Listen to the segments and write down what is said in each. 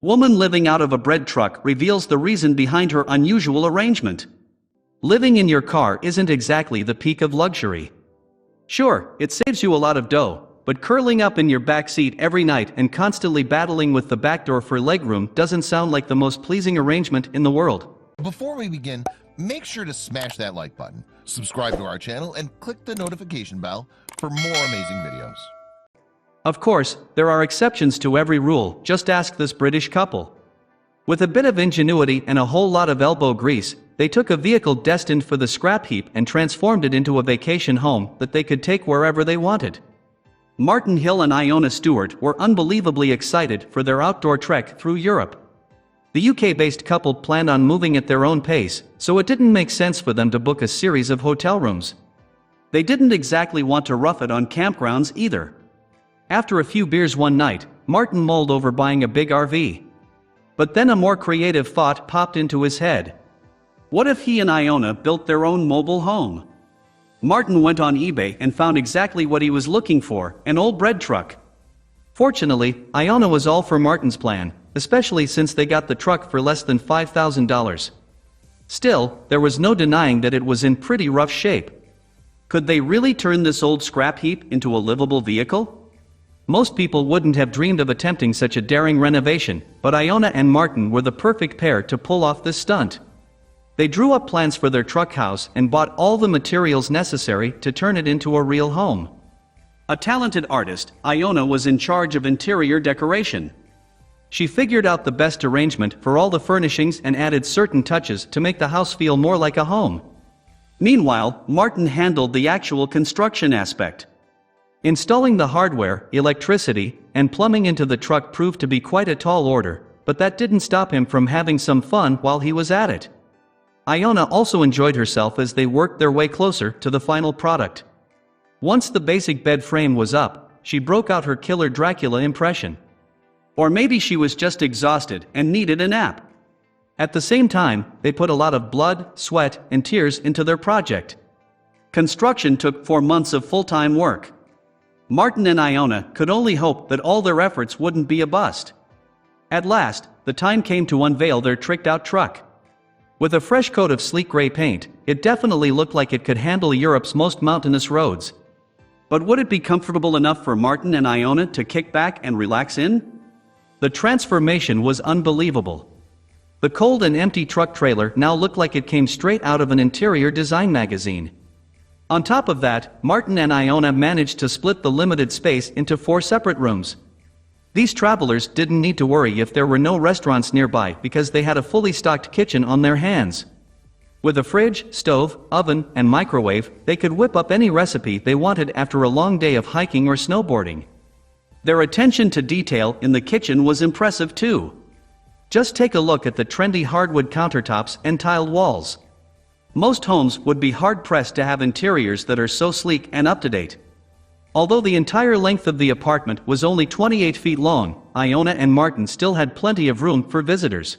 Woman living out of a bread truck reveals the reason behind her unusual arrangement. Living in your car isn't exactly the peak of luxury. Sure, it saves you a lot of dough, but curling up in your back seat every night and constantly battling with the back door for legroom doesn't sound like the most pleasing arrangement in the world. Before we begin, make sure to smash that like button, subscribe to our channel, and click the notification bell for more amazing videos. Of course, there are exceptions to every rule, just ask this British couple. With a bit of ingenuity and a whole lot of elbow grease, they took a vehicle destined for the scrap heap and transformed it into a vacation home that they could take wherever they wanted. Martin Hill and Iona Stewart were unbelievably excited for their outdoor trek through Europe. The UK-based couple planned on moving at their own pace, so it didn't make sense for them to book a series of hotel rooms. They didn't exactly want to rough it on campgrounds either. After a few beers one night, Martin mulled over buying a big RV. But then a more creative thought popped into his head. What if he and Iona built their own mobile home? Martin went on eBay and found exactly what he was looking for, an old bread truck. Fortunately, Iona was all for Martin's plan, especially since they got the truck for less than $5,000. Still, there was no denying that it was in pretty rough shape. Could they really turn this old scrap heap into a livable vehicle? Most people wouldn't have dreamed of attempting such a daring renovation, but Iona and Martin were the perfect pair to pull off this stunt. They drew up plans for their truck house and bought all the materials necessary to turn it into a real home. A talented artist, Iona was in charge of interior decoration. She figured out the best arrangement for all the furnishings and added certain touches to make the house feel more like a home. Meanwhile, Martin handled the actual construction aspect. Installing the hardware, electricity, and plumbing into the truck proved to be quite a tall order, but that didn't stop him from having some fun while he was at it. Iona also enjoyed herself as they worked their way closer to the final product. Once the basic bed frame was up, she broke out her killer Dracula impression. Or maybe she was just exhausted and needed a nap. At the same time, they put a lot of blood, sweat, and tears into their project. Construction took 4 months of full-time work. Martin and Iona could only hope that all their efforts wouldn't be a bust. At last, the time came to unveil their tricked-out truck. With a fresh coat of sleek gray paint, it definitely looked like it could handle Europe's most mountainous roads. But would it be comfortable enough for Martin and Iona to kick back and relax in? The transformation was unbelievable. The cold and empty truck trailer now looked like it came straight out of an interior design magazine. On top of that, Martin and Iona managed to split the limited space into 4 separate rooms. These travelers didn't need to worry if there were no restaurants nearby because they had a fully stocked kitchen on their hands. With a fridge, stove, oven, and microwave, they could whip up any recipe they wanted after a long day of hiking or snowboarding. Their attention to detail in the kitchen was impressive too. Just take a look at the trendy hardwood countertops and tiled walls. Most homes would be hard-pressed to have interiors that are so sleek and up-to-date. Although the entire length of the apartment was only 28 feet long, Iona and Martin still had plenty of room for visitors.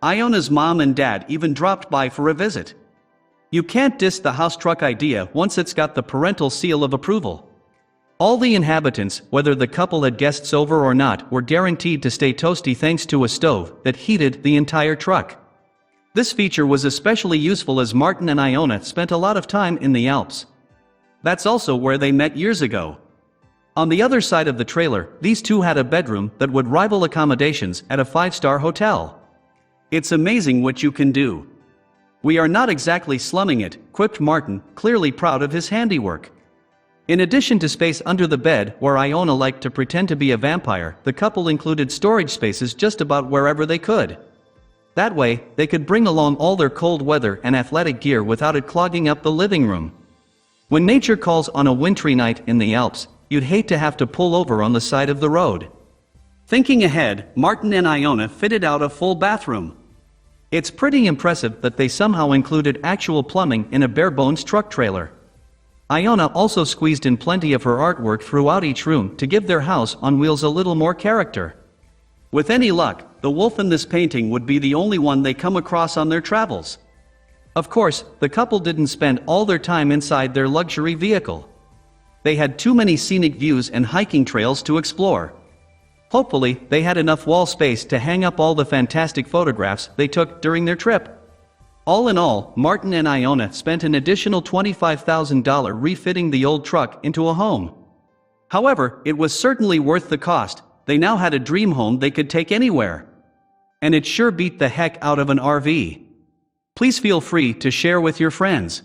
Iona's mom and dad even dropped by for a visit. You can't diss the house truck idea once it's got the parental seal of approval. All the inhabitants, whether the couple had guests over or not, were guaranteed to stay toasty thanks to a stove that heated the entire truck. This feature was especially useful as Martin and Iona spent a lot of time in the Alps. That's also where they met years ago. On the other side of the trailer, these two had a bedroom that would rival accommodations at a 5-star hotel. It's amazing what you can do. We are not exactly slumming it, quipped Martin, clearly proud of his handiwork. In addition to space under the bed, where Iona liked to pretend to be a vampire, the couple included storage spaces just about wherever they could. That way, they could bring along all their cold weather and athletic gear without it clogging up the living room. When nature calls on a wintry night in the Alps, you'd hate to have to pull over on the side of the road. Thinking ahead, Martin and Iona fitted out a full bathroom. It's pretty impressive that they somehow included actual plumbing in a bare-bones truck trailer. Iona also squeezed in plenty of her artwork throughout each room to give their house on wheels a little more character. With any luck, the wolf in this painting would be the only one they come across on their travels. Of course, the couple didn't spend all their time inside their luxury vehicle. They had too many scenic views and hiking trails to explore. Hopefully, they had enough wall space to hang up all the fantastic photographs they took during their trip. All in all, Martin and Iona spent an additional $25,000 refitting the old truck into a home. However, it was certainly worth the cost. They now had a dream home they could take anywhere. And it sure beat the heck out of an RV. Please feel free to share with your friends.